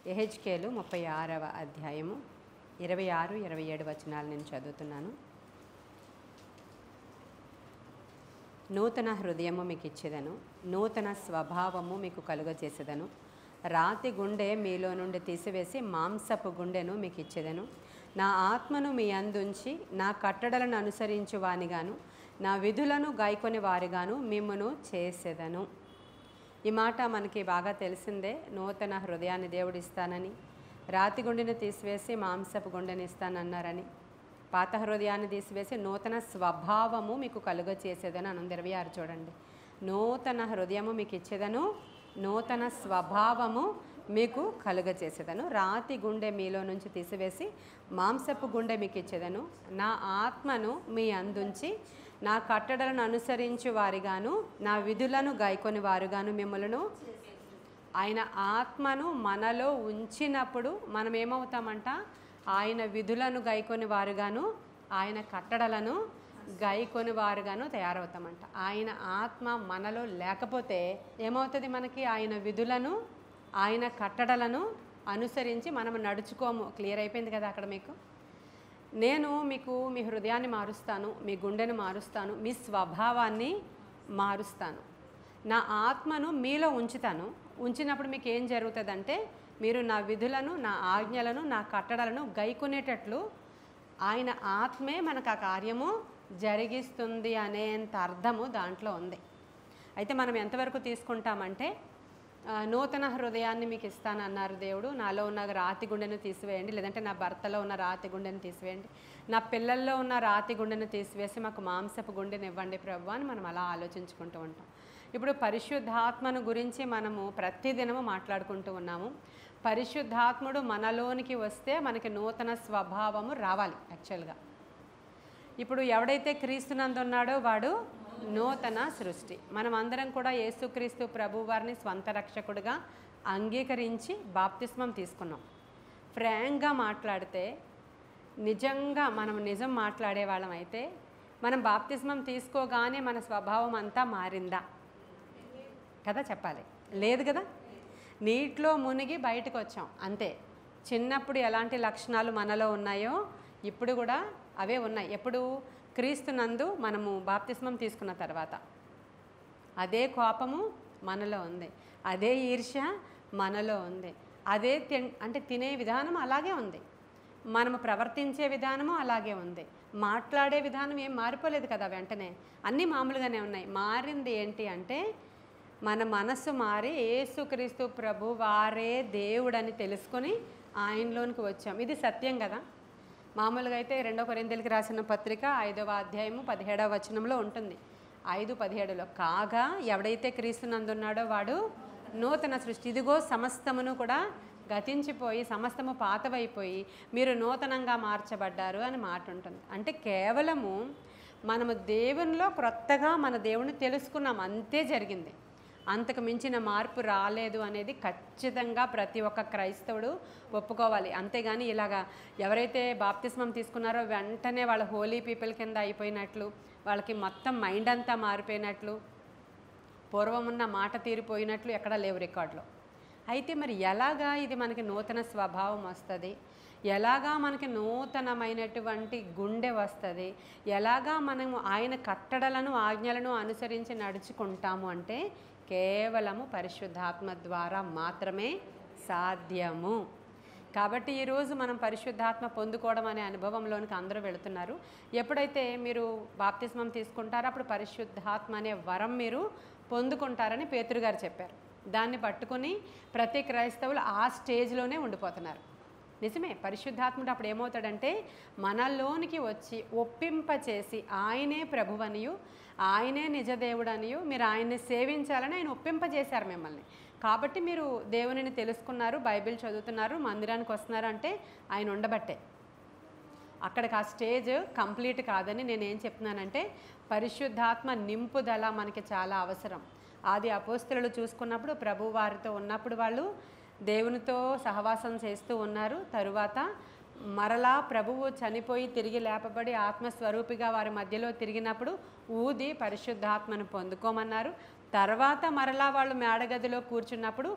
యెహెజ్కేలు 36వ అధ్యాయము 26, 27 వచనాలు నేను చదువుతున్నాను. నూతన హృదయము మీకు ఇచ్చేదను, నూతన స్వభావము మీకు కలుగజేసేదను. రాతి గుండె మీలో నుండి తీసివేసి మాంసపు గుండెను మీకు ఇచ్చేదను. నా ఆత్మను మీ అందుంచి నా కట్టడలను అనుసరించు వానిగాను, నా విధులను గాయకొని వారిగాను మిమ్మును చేసేదను. ఈ మాట మనకి బాగా తెలిసిందే. నూతన హృదయాన్ని దేవుడు ఇస్తానని, రాతి గుండెను తీసివేసి మాంసపు గుండెని ఇస్తానన్నారని, పాత హృదయాన్ని తీసివేసి నూతన స్వభావము మీకు కలుగచేసేదని అని 26 చూడండి. నూతన హృదయము మీకు ఇచ్చేదను, నూతన స్వభావము మీకు కలుగచేసేదను. రాతి గుండె మీలో నుంచి తీసివేసి మాంసపు గుండె మీకు ఇచ్చేదను. నా ఆత్మను మీ అందుంచి నా కట్టడలను అనుసరించు వారిగాను, నా విధులను గాయకొని వారుగాను మిమ్మలను. ఆయన ఆత్మను మనలో ఉంచినప్పుడు మనం ఏమవుతామంట? ఆయన విధులను గాయకొని వారుగాను, ఆయన కట్టడలను గాయకొని వారుగాను తయారవుతామంట. ఆయన ఆత్మ మనలో లేకపోతే ఏమవుతుంది? మనకి ఆయన విధులను, ఆయన కట్టడలను అనుసరించి మనం నడుచుకోము. క్లియర్ అయిపోయింది కదా అక్కడ మీకు. నేను మీకు మీ హృదయాన్ని మారుస్తాను, మీ గుండెను మారుస్తాను, మీ స్వభావాన్ని మారుస్తాను, నా ఆత్మను మీలో ఉంచుతాను. ఉంచినప్పుడు మీకు ఏం జరుగుతుందంటే, మీరు నా విధులను, నా ఆజ్ఞలను, నా కట్టడలను గైకొనేటట్లు ఆయన ఆత్మే మనకు ఆ కార్యము జరిగిస్తుంది అనేంత అర్థము దాంట్లో ఉంది. అయితే మనం ఎంతవరకు తీసుకుంటామంటే, నూతన హృదయాన్ని మీకు ఇస్తానన్నారు దేవుడు. నాలో ఉన్న రాతి గుండెను తీసివేయండి, లేదంటే నా భర్తలో ఉన్న రాతి గుండెను తీసివేయండి, నా పిల్లల్లో ఉన్న రాతి గుండెను తీసివేసి మాకు మాంసపు గుండెను ఇవ్వండి ప్రభు అని మనం అలా ఆలోచించుకుంటూ ఉంటాం. ఇప్పుడు పరిశుద్ధాత్మను గురించి మనము ప్రతిదినము మాట్లాడుకుంటూ ఉన్నాము. పరిశుద్ధాత్ముడు మనలోనికి వస్తే మనకి నూతన స్వభావము రావాలి. యాక్చువల్గా ఇప్పుడు ఎవడైతే క్రీస్తునందు ఉన్నాడో వాడు నూతన సృష్టి. మనం అందరం కూడా యేసుక్రీస్తు ప్రభు వారిని స్వంత రక్షకుడిగా అంగీకరించి బాప్తిస్మం తీసుకున్నాం. ఫ్రాంక్గా మాట్లాడితే, నిజంగా మనం నిజం మాట్లాడే వాళ్ళం అయితే, మనం బాప్తిస్మం తీసుకోగానే మన స్వభావం అంతా మారిందా కదా? చెప్పాలి. లేదు కదా? నీటిలో మునిగి బయటకు వచ్చాం అంతే. చిన్నప్పుడు ఎలాంటి లక్షణాలు మనలో ఉన్నాయో ఇప్పుడు కూడా అవే ఉన్నాయి. ఎప్పుడు? క్రీస్తునందు మనము బాప్తిస్మం తీసుకున్న తర్వాత. అదే కోపము మనలో ఉంది, అదే ఈర్ష్య మనలో ఉంది, అదే అంటే తినే విధానం అలాగే ఉంది, మనము ప్రవర్తించే విధానము అలాగే ఉంది, మాట్లాడే విధానం ఏం మారిపోలేదు కదా వెంటనే, అన్నీ మామూలుగానే ఉన్నాయి. మారింది ఏంటి అంటే, మన మనస్సు మారి యేసుక్రీస్తు ప్రభు వారే దేవుడని తెలుసుకొని ఆయనలోనికి వచ్చాం. ఇది సత్యం కదా. మామూలుగా అయితే 2 కొరింథీయులకు రాసిన పత్రిక 5వ అధ్యాయము 17వ వచనంలో ఉంటుంది. 5:17లో కాగా ఎవడైతే క్రీస్తునందున్నాడో వాడు నూతన సృష్టి, ఇదిగో సమస్తమును కూడా గతించిపోయి సమస్తము పాతవైపోయి మీరు నూతనంగా మార్చబడ్డారు అని మాట ఉంటుంది. అంటే కేవలము మనము దేవునిలో క్రొత్తగా మన దేవుని తెలుసుకున్నాం, అంతే జరిగింది. అంతకు మించిన మార్పు రాలేదు అనేది ఖచ్చితంగా ప్రతి ఒక్క క్రైస్తవుడు ఒప్పుకోవాలి. అంతేగాని ఇలాగా ఎవరైతే బాప్తిస్మం తీసుకున్నారో వెంటనే వాళ్ళ హోలీ పీపుల్ కింద అయిపోయినట్లు, వాళ్ళకి మొత్తం మైండ్ అంతా మారిపోయినట్లు, పూర్వం ఉన్న మాట తీరిపోయినట్లు ఎక్కడా లేవు రికార్డులో. అయితే మరి ఎలాగా ఇది మనకి నూతన స్వభావం వస్తుంది? ఎలాగా మనకి నూతనమైనటువంటి గుండె వస్తుంది? ఎలాగా మనము ఆయన కట్టడలను, ఆజ్ఞలను అనుసరించి నడుచుకుంటాము అంటే కేవలము పరిశుద్ధాత్మ ద్వారా మాత్రమే సాధ్యము. కాబట్టి ఈరోజు మనం పరిశుద్ధాత్మ పొందుకోవడం అనే అనుభవంలోనికి అందరూ వెళుతున్నారు. ఎప్పుడైతే మీరు బాప్తిస్మం తీసుకుంటారో అప్పుడు పరిశుద్ధాత్మ అనే వరం మీరు పొందుకుంటారని పేతురు గారు చెప్పారు. దాన్ని పట్టుకుని ప్రతి క్రైస్తవులు ఆ స్టేజ్లోనే ఉండిపోతున్నారు. నిజమే. పరిశుద్ధాత్ముడు అప్పుడు ఏమవుతాడంటే మనలోనికి వచ్చి ఒప్పింపచేసి ఆయనే ప్రభువనియు, ఆయనే నిజదేవుడనియు, మీరు ఆయన్ని సేవించాలని ఆయన ఒప్పింపజేశారు మిమ్మల్ని. కాబట్టి మీరు దేవునిని తెలుసుకున్నారు, బైబిల్ చదువుతున్నారు, మందిరానికి వస్తున్నారు అంటే ఆయన ఉండబట్టే. అక్కడికి ఆ స్టేజ్ కంప్లీట్ కాదని నేనేం చెప్తున్నానంటే, పరిశుద్ధాత్మ నింపుదల మనకి చాలా అవసరం. ఆది అపోస్తలులు చూసుకున్నప్పుడు ప్రభు వారితో ఉన్నప్పుడు వాళ్ళు దేవునితో సహవాసం చేస్తూ ఉన్నారు. తరువాత మరలా ప్రభువు చనిపోయి తిరిగి లేపబడి ఆత్మస్వరూపిగా వారి మధ్యలో తిరిగినప్పుడు ఊది పరిశుద్ధాత్మను పొందుకోమన్నారు. తర్వాత మరలా వాళ్ళు మేడగదిలో కూర్చున్నప్పుడు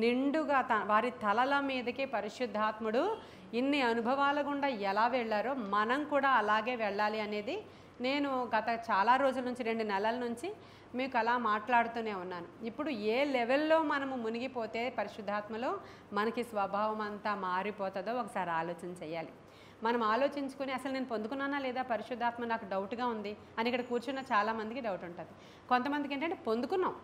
నిండుగా వారి తలల మీదకి పరిశుద్ధాత్ముడు ఇన్ని అనుభవాల గుండా ఎలా వెళ్ళారో మనం కూడా అలాగే వెళ్ళాలి అనేది నేను గత చాలా రోజుల నుంచి 2 నెలల నుంచి మీకు అలా మాట్లాడుతూనే ఉన్నాను. ఇప్పుడు ఏ లెవెల్లో మనము మునిగిపోతే పరిశుద్ధాత్మలో మనకి స్వభావం అంతా మారిపోతుందో ఒకసారి ఆలోచన చేయాలి. మనం ఆలోచించుకుని అసలు నేను పొందుకున్నానా లేదా పరిశుద్ధాత్మ, నాకు డౌట్గా ఉంది అని ఇక్కడ కూర్చున్న చాలామందికి డౌట్ ఉంటుంది. కొంతమందికి ఏంటంటే పొందుకున్నాం,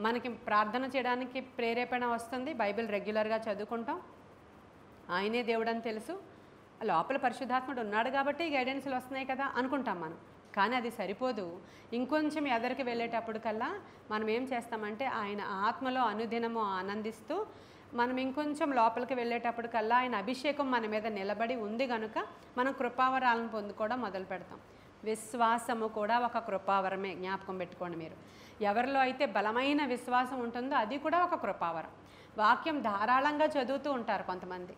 మనకి ప్రార్థన చేయడానికి ప్రేరేపణ వస్తుంది, బైబిల్ రెగ్యులర్గా చదువుకుంటాం, ఆయనే దేవుడు అని తెలుసు, లోపల పరిశుద్ధాత్ముడు ఉన్నాడు కాబట్టి గైడెన్స్లు వస్తున్నాయి కదా అనుకుంటాం మనం. కానీ అది సరిపోదు. ఇంకొంచెం ఎదరికి వెళ్ళేటప్పుడు కల్లా మనం ఏం చేస్తామంటే ఆయన ఆత్మలో అనుదినము ఆనందిస్తూ మనం ఇంకొంచెం లోపలికి వెళ్ళేటప్పుడు కల్లా ఆయన అభిషేకం మన మీద నిలబడి ఉంది కనుక మనం కృపావరాలను పొందుకోవడం మొదలు పెడతాం. విశ్వాసము కూడా ఒక కృపావరమే, జ్ఞాపకం పెట్టుకోండి మీరు. ఎవరిలో అయితే బలమైన విశ్వాసం ఉంటుందో అది కూడా ఒక కృపావరం. వాక్యం ధారాళంగా చదువుతూ ఉంటారు కొంతమంది,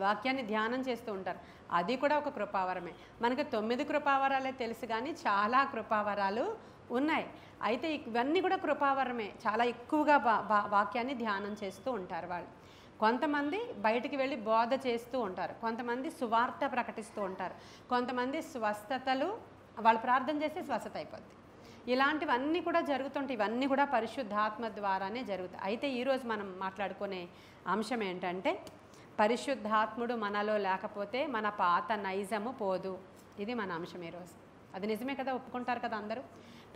వాక్యాన్ని ధ్యానం చేస్తూ ఉంటారు, అది కూడా ఒక కృపావరమే. మనకి 9 కృపావరాలే తెలుసు కానీ చాలా కృపావరాలు ఉన్నాయి. అయితే ఇవన్నీ కూడా కృపావరమే. చాలా ఎక్కువగా వాక్యాన్ని ధ్యానం చేస్తూ ఉంటారు వాళ్ళు. కొంతమంది బయటికి వెళ్ళి బోధ చేస్తూ ఉంటారు, కొంతమంది సువార్త ప్రకటిస్తూ ఉంటారు, కొంతమంది స్వస్థతలు, వాళ్ళు ప్రార్థన చేస్తే స్వస్థత అయిపోద్ది. ఇలాంటివన్నీ కూడా జరుగుతుంటాయి. ఇవన్నీ కూడా పరిశుద్ధాత్మ ద్వారానే జరుగుతాయి. అయితే ఈరోజు మనం మాట్లాడుకునే అంశం ఏంటంటే పరిశుద్ధాత్ముడు మనలో లేకపోతే మన పాత నైజము పోదు. ఇది మన అంశం ఈరోజు. అది నిజమే కదా, ఒప్పుకుంటారు కదా అందరూ.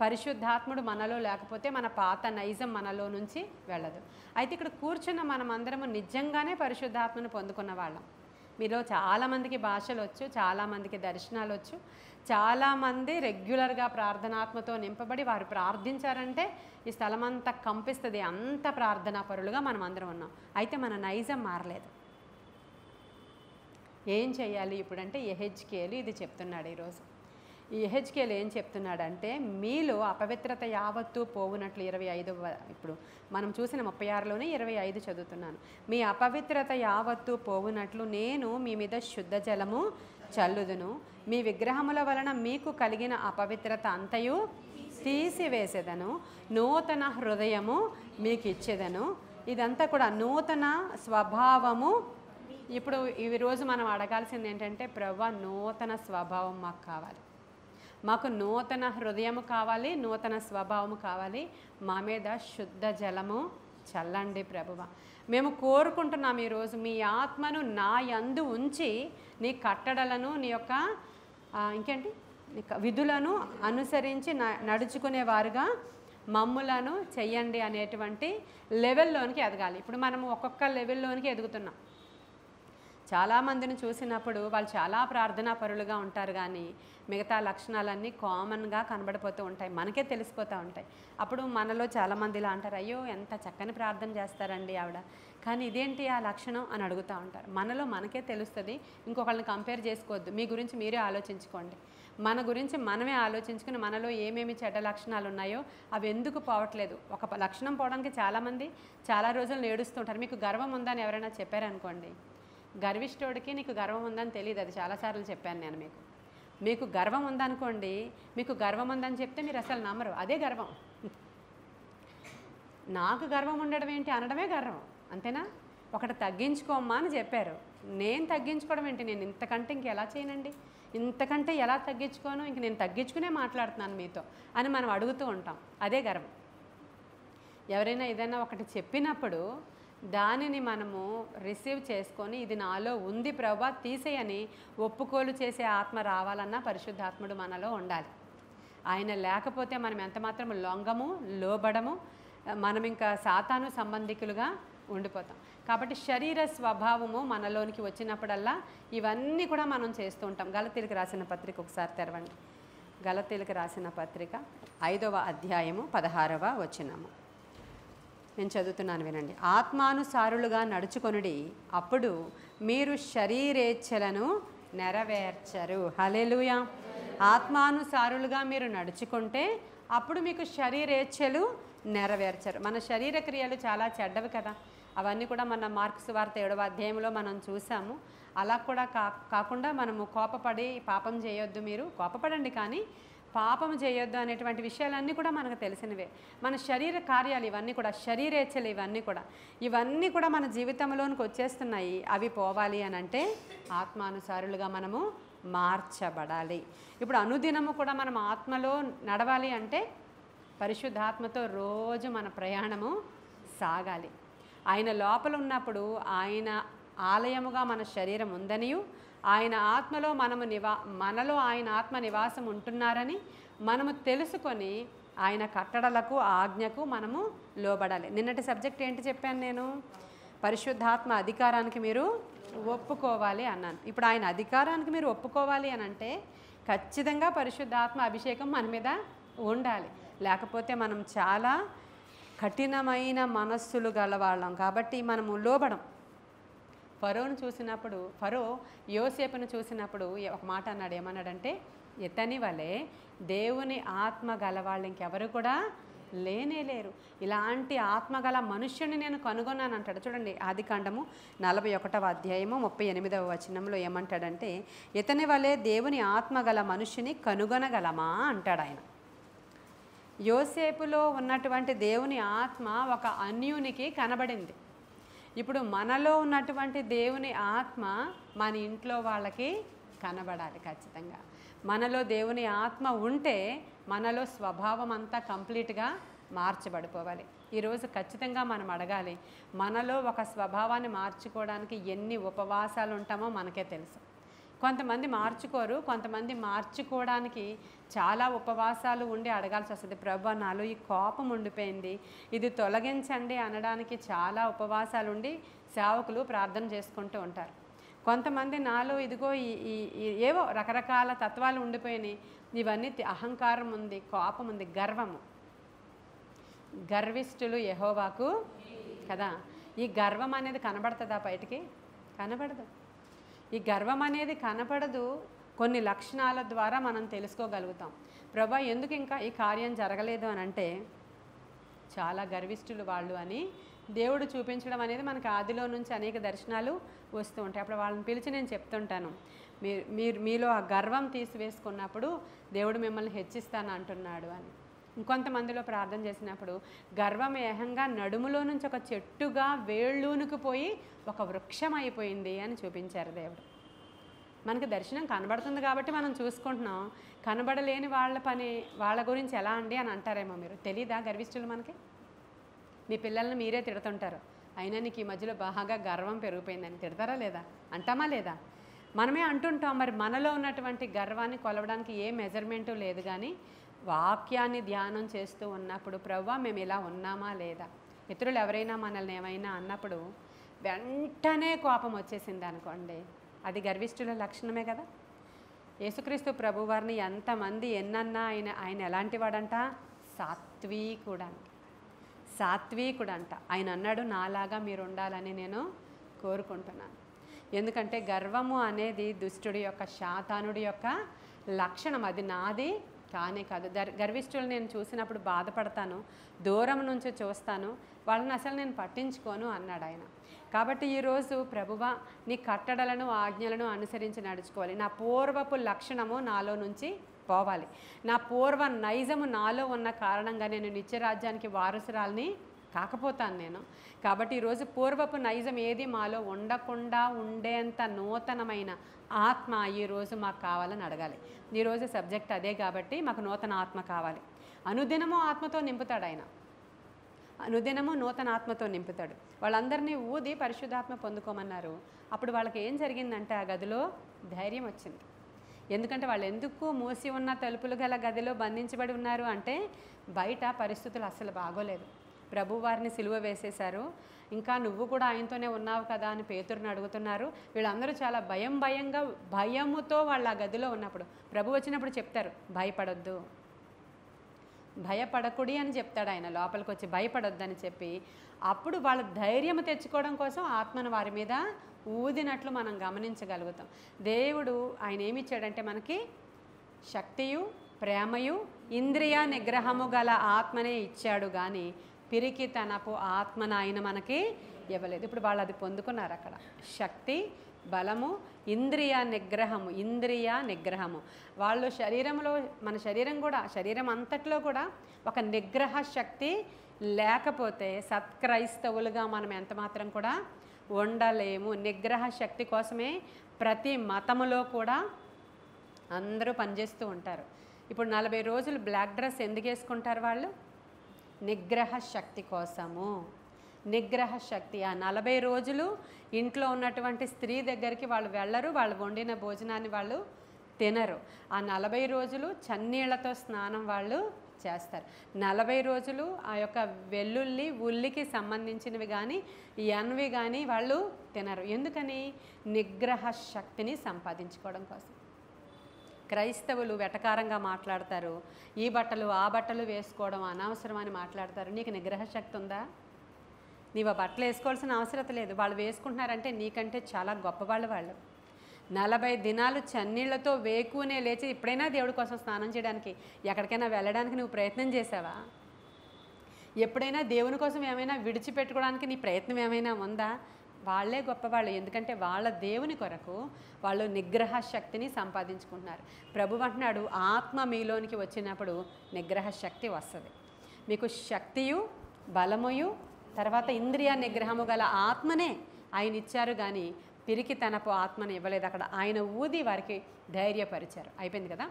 పరిశుద్ధాత్ముడు మనలో లేకపోతే మన పాత నైజం మనలో నుంచి వెళ్ళదు. అయితే ఇక్కడ కూర్చున్న మనం అందరము నిజంగానే పరిశుద్ధాత్మను పొందుకున్న వాళ్ళం. మీలో చాలామందికి భాషలు వచ్చు, చాలామందికి దర్శనాలు వచ్చు, చాలామంది రెగ్యులర్గా ప్రార్థనాత్మతో నింపబడి వారు ప్రార్థించారంటే ఈ స్థలమంతా కంపిస్తుంది. అంత ప్రార్థనా పరులుగా మనం అందరం ఉన్నాం. అయితే మన నైజం మారలేదు. ఏం చేయాలి ఇప్పుడంటే యెహెజ్కేలు ఇది చెప్తున్నాడు ఈరోజు. ఈ యెహెజ్కేలు ఏం చెప్తున్నాడంటే మీలో అపవిత్రత యావత్తు పోవునట్లు 25 ఇప్పుడు మనం చూసిన 36లోనే 25 చదువుతున్నాను. మీ అపవిత్రత యావత్తు పోవునట్లు నేను మీ మీద శుద్ధ జలము చల్లుదును, మీ విగ్రహముల వలన మీకు కలిగిన అపవిత్రత అంతయు తీసివేసేదను, నూతన హృదయము మీకు ఇచ్చేదను. ఇదంతా కూడా నూతన స్వభావము. ఇప్పుడు ఈరోజు మనం అడగాల్సింది ఏంటంటే ప్రభువా నూతన స్వభావం మాకు కావాలి, మాకు నూతన హృదయము కావాలి, నూతన స్వభావము కావాలి, మా మీద శుద్ధ జలము చల్లండి ప్రభువా. మేము కోరుకుంటున్నాం ఈరోజు మీ ఆత్మను నా యందు ఉంచి నీ కట్టడలను, నీ యొక్క ఇంకేంటి విధులను అనుసరించి నడుచుకునేవారుగా మమ్ములను చెయ్యండి అనేటువంటి లెవెల్లోనికి ఎదగాలి. ఇప్పుడు మనము ఒక్కొక్క లెవెల్లోనికి ఎదుగుతున్నాం. చాలామందిని చూసినప్పుడు వాళ్ళు చాలా ప్రార్థనా పరులుగా ఉంటారు కానీ మిగతా లక్షణాలన్నీ కామన్గా కనబడిపోతూ ఉంటాయి, మనకే తెలిసిపోతూ ఉంటాయి. అప్పుడు మనలో చాలామంది ఇలా అంటారు, అయ్యో ఎంత చక్కని ప్రార్థన చేస్తారండి ఆవిడ, కానీ ఇదేంటి ఆ లక్షణం అని అడుగుతూ ఉంటారు. మనలో మనకే తెలుస్తుంది, ఇంకొకళ్ళని కంపేర్ చేసుకోవద్దు. మీ గురించి మీరే ఆలోచించుకోండి. మన గురించి మనమే ఆలోచించుకుని మనలో ఏమేమి చెడ్డ లక్షణాలు ఉన్నాయో అవి ఎందుకు పోవట్లేదు. ఒక లక్షణం పోవడానికి చాలామంది చాలా రోజులు ఏడుస్తుంటారు. మీకు గర్వం ఉందని ఎవరైనా చెప్పారనుకోండి, గర్విష్ఠుడికి నీకు గర్వం ఉందని తెలియదు. అది చాలాసార్లు చెప్పాను నేను మీకు. మీకు గర్వం ఉందనుకోండి, మీకు గర్వం ఉందని చెప్తే మీరు అసలు నమ్మరు, అదే గర్వం. నాకు గర్వం ఉండడం ఏంటి అనడమే గర్వం, అంతేనా? ఒకటి తగ్గించుకోమ్మా అని చెప్పారు, నేను తగ్గించుకోవడం ఏంటి, నేను ఇంతకంటే ఇంకెలా చేయనండి, ఇంతకంటే ఎలా తగ్గించుకోను, ఇంక నేను తగ్గించుకునే మాట్లాడుతున్నాను మీతో అని మనం అడుగుతూ ఉంటాం. అదే గర్వం. ఎవరైనా ఏదైనా ఒకటి చెప్పినప్పుడు దానిని మనము రిసీవ్ చేసుకొని ఇది నాలో ఉంది ప్రభా తీసేయని ఒప్పుకోలు చేసే ఆత్మ రావాలన్నా పరిశుద్ధాత్ముడు మనలో ఉండాలి. ఆయన లేకపోతే మనం ఎంత మాత్రం లొంగము, లోబడము, మనం ఇంకా సాతాను సంబంధికులుగా ఉండిపోతాం. కాబట్టి శరీర స్వభావము మనలోనికి వచ్చినప్పుడల్లా ఇవన్నీ కూడా మనం చేస్తూ ఉంటాం. గలతీలకు రాసిన పత్రిక ఒకసారి తెరవండి. గలతీలకు రాసిన పత్రిక 5వ అధ్యాయము 16వ వచనము నేను చదువుతున్నాను, వినండి. ఆత్మానుసారులుగా నడుచుకొనుడి, అప్పుడు మీరు శరీరేచ్ఛలను నెరవేర్చరు. హల్లెలూయా. ఆత్మానుసారులుగా మీరు నడుచుకుంటే అప్పుడు మీకు శరీరేచ్ఛలు నెరవేర్చరు. మన శరీర క్రియలు చాలా చెడ్డవి కదా, అవన్నీ కూడా మన మార్కు సువార్త 7వ అధ్యాయంలో మనం చూసాము. అలా కూడా కాకుండా మనము కోపపడి పాపం చేయొద్దు. మీరు కోపపడండి కానీ పాపం చేయొద్దు అనేటువంటి విషయాలన్నీ కూడా మనకు తెలిసినవే. మన శరీర కార్యాలు ఇవన్నీ కూడా, శరీరేచ్ఛలు ఇవన్నీ కూడా మన జీవితంలోనికి వచ్చేస్తున్నాయి. అవి పోవాలి అని అంటే ఆత్మానుసారులుగా మనము మార్చబడాలి. ఇప్పుడు అనుదినము కూడా మనం ఆత్మలో నడవాలి అంటే పరిశుద్ధాత్మతో రోజు మన ప్రయాణము సాగాలి. ఆయన లోపల ఉన్నప్పుడు ఆయన ఆలయముగా మన శరీరం ఉందనియు, ఆయన ఆత్మలో మనలో ఆయన ఆత్మ నివాసం ఉంటున్నారని మనము తెలుసుకొని ఆయన కట్టడలకు ఆజ్ఞకు మనము లోబడాలి. నిన్నటి సబ్జెక్ట్ ఏంటి చెప్పాను నేను? పరిశుద్ధాత్మ అధికారానికి మీరు ఒప్పుకోవాలి అన్నాను. ఇప్పుడు ఆయన అధికారానికి మీరు ఒప్పుకోవాలి అని అంటే ఖచ్చితంగా పరిశుద్ధాత్మ అభిషేకం మన మీద ఉండాలి. లేకపోతే మనం చాలా కఠినమైన మనస్సులు గలవాళ్ళం కాబట్టి మనము లోబడం. ఫరోను చూసినప్పుడు, ఫరో యోసేపును చూసినప్పుడు ఒక మాట అన్నాడు. ఏమన్నాడంటే, ఇతని వలె దేవుని ఆత్మ గలవాళ్ళు ఇంకెవరు కూడా లేరు. ఇలాంటి ఆత్మగల మనుష్యుని నేను కనుగొన్నాను అంటాడు. చూడండి, ఆదికాండము 41వ అధ్యాయము 38వ వచనంలో ఏమంటాడంటే, ఇతని వలె దేవుని ఆత్మగల మనుష్యుని కనుగొనగలమా అంటాడు ఆయన. యోసేపులో ఉన్నటువంటి దేవుని ఆత్మ ఒక అన్యునికి కనబడింది. ఇప్పుడు మనలో ఉన్నటువంటి దేవుని ఆత్మ మన ఇంట్లో వాళ్ళకి కనబడాలి. ఖచ్చితంగా మనలో దేవుని ఆత్మ ఉంటే మనలో స్వభావం అంతా కంప్లీట్గా మార్చబడిపోవాలి. ఈరోజు ఖచ్చితంగా మనం అడగాలి, మనలో ఒక స్వభావాన్ని మార్చుకోవడానికి ఎన్ని ఉపవాసాలు ఉంటామో మనకే తెలుసు. కొంతమంది మార్చుకోరు, కొంతమంది మార్చుకోవడానికి చాలా ఉపవాసాలు ఉండి అడగాల్సి వస్తుంది. ప్రభు, నాలో ఈ కోపం ఉండిపోయింది, ఇది తొలగించండి అనడానికి చాలా ఉపవాసాలు ఉండి సేవకులు ప్రార్థన చేసుకుంటూ ఉంటారు. కొంతమంది నాలో ఇదిగో ఏవో రకరకాల తత్వాలు ఉండిపోయినాయి, ఇవన్నీ అహంకారం ఉంది, కోపం ఉంది, గర్వము. గర్విష్ఠులు యెహోవాకు కదా. ఈ గర్వం అనేది కనబడుతుందా బయటికి? కనబడదు. ఈ గర్వం అనేది కనపడదు. కొన్ని లక్షణాల ద్వారా మనం తెలుసుకోగలుగుతాం. ప్రభా, ఎందుకు ఇంకా ఈ కార్యం జరగలేదు అని అంటే చాలా గర్విష్ఠులు వాళ్ళు అని దేవుడు చూపించడం అనేది మనకు ఆదిలో నుంచి అనేక దర్శనాలు వస్తూ ఉంటాయి. అప్పుడు వాళ్ళని పిలిచి నేను చెప్తుంటాను, మీలో ఆ గర్వం తీసివేసుకున్నప్పుడు దేవుడు మిమ్మల్ని హెచ్చిస్తాను అంటున్నాడు అని. ఇంకొంతమందిలో ప్రార్థన చేసినప్పుడు గర్వం ఏహంగా నడుములో నుంచి ఒక చెట్టుగా వేళ్ళూనుకు పోయి ఒక వృక్షం అయిపోయింది అని చూపించారు దేవుడు. మనకు దర్శనం కనబడుతుంది కాబట్టి మనం చూసుకుంటున్నాం. కనబడలేని వాళ్ళ గురించి ఎలా అండి అని అంటారేమో మీరు. తెలీదా గర్విష్ఠులు? మనకి మీ పిల్లల్ని మీరే తిడుతుంటారు, అయినా నీకు ఈ మధ్యలో బాగా గర్వం పెరిగిపోయిందని తిడతారా లేదా? అంటామా లేదా? మనమే అంటుంటాం. మరి మనలో ఉన్నటువంటి గర్వాన్ని కొలవడానికి ఏ మెజర్మెంటు లేదు. కానీ వాక్యాన్ని ధ్యానం చేస్తూ ఉన్నప్పుడు ప్రభువా మేము ఇలా ఉన్నామా లేదా, ఇతరులు ఎవరైనా మనల్ని ఏమైనా అన్నప్పుడు వెంటనే కోపం వచ్చేసింది అనుకోండి, అది గర్విష్ఠుల లక్షణమే కదా. యేసుక్రీస్తు ప్రభువారిని ఎంతమంది ఎన్నన్నా ఆయన ఎలాంటి వాడంట? సాత్వికుడంట. ఆయన అన్నాడు, నాలాగా మీరు ఉండాలని నేను కోరుకుంటున్నాను. ఎందుకంటే గర్వము అనేది దుష్టుడి యొక్క, శాతానుడి యొక్క లక్షణం. అది నాది కానే కాదు. గర్విష్ఠులు నేను చూసినప్పుడు బాధపడతాను, దూరం నుంచి చూస్తాను, వాళ్ళని అసలు నేను పట్టించుకోను అన్నాడు ఆయన. కాబట్టి ఈరోజు ప్రభువా నీ కట్టడలను ఆజ్ఞలను అనుసరించి నడుచుకోవాలి. నా పూర్వపు లక్షణము నాలో నుంచి పోవాలి. నా పూర్వ నైజము నాలో ఉన్న కారణంగా నేను నిత్యరాజ్యానికి వారసురాల్ని కాకపోతాను నేను. కాబట్టి ఈరోజు పూర్వపు నైజం ఏది మాలో ఉండకుండా ఉండేంత నూతనమైన ఆత్మ ఈరోజు మాకు కావాలని అడగాలి. ఈరోజు సబ్జెక్ట్ అదే కాబట్టి మాకు నూతన ఆత్మ కావాలి. అనుదినము ఆత్మతో నింపుతాడు ఆయన, అనుదినము నూతన ఆత్మతో నింపుతాడు. వాళ్ళందరినీ ఊది పరిశుద్ధాత్మ పొందుకోమన్నారు. అప్పుడు వాళ్ళకి ఏం జరిగిందంటే ఆ గదిలో ధైర్యం వచ్చింది. ఎందుకంటే వాళ్ళు ఎందుకు మూసి ఉన్న తలుపులు గల గదిలో బంధించబడి ఉన్నారు అంటే బయట పరిస్థితులు అస్సలు బాగోలేదు. ప్రభువారిని సిలువ వేసేశారు, ఇంకా నువ్వు కూడా ఆయనతోనే ఉన్నావు కదా అని పేతురుని అడుగుతున్నారు. వీళ్ళందరూ చాలా భయముతో వాళ్ళు ఆ గదిలో ఉన్నప్పుడు ప్రభు వచ్చినప్పుడు చెప్తారు, భయపడొద్దు, భయపడకుడి అని చెప్తాడు ఆయన. లోపలికి వచ్చి భయపడొద్దని చెప్పి అప్పుడు వాళ్ళ ధైర్యం తెచ్చుకోవడం కోసం ఆత్మను వారి మీద ఊదినట్లు మనం గమనించగలుగుతాం. దేవుడు ఆయన ఏమిచ్చాడంటే మనకి శక్తియు, ప్రేమయు, ఇంద్రియ నిగ్రహము గల ఆత్మనే ఇచ్చాడు. కానీ పిరికి తనపు ఆత్మను ఆయన మనకి ఇవ్వలేదు. ఇప్పుడు వాళ్ళు అది పొందుకున్నారు. అక్కడ శక్తి, బలము, ఇంద్రియ నిగ్రహము. వాళ్ళు శరీరంలో, మన శరీరం కూడా, శరీరం అంతట్లో కూడా ఒక నిగ్రహ శక్తి లేకపోతే సత్క్రైస్తవులుగా మనం ఎంత మాత్రం కూడా ఉండలేము. నిగ్రహ శక్తి కోసమే ప్రతి మతములో కూడా అందరూ పనిచేస్తూ ఉంటారు. ఇప్పుడు 40 రోజులు బ్లాక్ డ్రెస్ ఎందుకు వేసుకుంటారు వాళ్ళు? నిగ్రహ శక్తి కోసము. నిగ్రహ శక్తి. ఆ 40 రోజులు ఇంట్లో ఉన్నటువంటి స్త్రీ దగ్గరికి వాళ్ళు వెళ్ళరు, వాళ్ళు వండిన భోజనాన్ని వాళ్ళు తినరు. ఆ 40 రోజులు చన్నీళ్లతో స్నానం వాళ్ళు చేస్తారు. 40 రోజులు ఆ యొక్క వెల్లుల్లి, ఉల్లికి సంబంధించినవి కానీ ఎన్వి కానీ వాళ్ళు తినరు. ఎందుకని? నిగ్రహ శక్తిని సంపాదించుకోవడం కోసం. క్రైస్తవులు వెటకారంగా మాట్లాడతారు, ఈ బట్టలు ఆ బట్టలు వేసుకోవడం అనవసరం అని మాట్లాడతారు. నీకు నిగ్రహ శక్తి ఉందా? నీవు ఆ బట్టలు వేసుకోవాల్సిన అవసరం లేదు. వాళ్ళు వేసుకుంటున్నారంటే నీకంటే చాలా గొప్పవాళ్ళు వాళ్ళు. 40 దినాలు చన్నీళ్లతో వేకునే లేచి ఎప్పుడైనా దేవుడి కోసం స్నానం చేయడానికి, ఎక్కడికైనా వెళ్ళడానికి నువ్వు ప్రయత్నం చేసావా? ఎప్పుడైనా దేవుని కోసం ఏమైనా విడిచిపెట్టుకోవడానికి నీ ప్రయత్నం ఏమైనా ఉందా? వాళ్ళే గొప్పవాళ్ళు. ఎందుకంటే వాళ్ళ దేవుని కొరకు వాళ్ళు నిగ్రహ శక్తిని సంపాదించుకుంటున్నారు. ప్రభు అంటున్నాడు, ఆత్మ మీలోనికి వచ్చినప్పుడు నిగ్రహ శక్తి వస్తుంది. మీకు శక్తియు, బలముయు, తర్వాత ఇంద్రియ నిగ్రహము గల ఆత్మనే ఆయన ఇచ్చారు, కానీ పిరికి తనపు ఆత్మని ఇవ్వలేదు. అక్కడ ఆయన ఊది వారికి ధైర్యపరిచారు. అయిపోయింది కదా.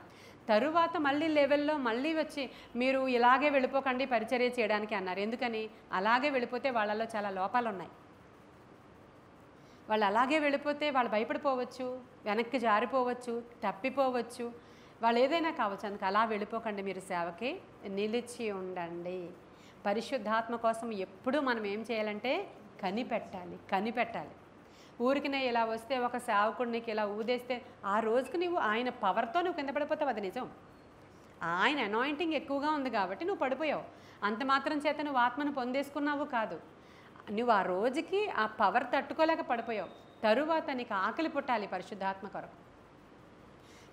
తరువాత మళ్ళీ లెవెల్లో మళ్ళీ వచ్చి మీరు ఇలాగే వెళ్ళిపోకండి పరిచర్య చేయడానికి అన్నారు. ఎందుకని? అలాగే వెళ్ళిపోతే వాళ్ళలో చాలా లోపాలు ఉన్నాయి. వాళ్ళు అలాగే వెళ్ళిపోతే వాళ్ళు భయపడిపోవచ్చు, వెనక్కి జారిపోవచ్చు, తప్పిపోవచ్చు, వాళ్ళు ఏదైనా కావచ్చు. అందుకు అలా వెళ్ళిపోకండి, మీరు సేవకి నిలిచి ఉండండి. పరిశుద్ధాత్మ కోసం ఎప్పుడూ మనం ఏం చేయాలంటే కనిపెట్టాలి. ఊరికినే ఇలా వస్తే ఒక సేవకుడికి ఇలా ఊదేస్తే ఆ రోజుకి నువ్వు ఆయన పవర్తో నువ్వు కింద పడిపోతావు. అది నిజం. ఆయన అనాయింటింగ్ ఎక్కువగా ఉంది కాబట్టి నువ్వు పడిపోయావు. అంత మాత్రం చేత నువ్వు ఆత్మను పొందేసుకున్నావు కాదు. నువ్వు ఆ రోజుకి ఆ పవర్ తట్టుకోలేక పడిపోయావు. తరువాత నీకు ఆకలి పుట్టాలి పరిశుద్ధాత్మ కొరకు.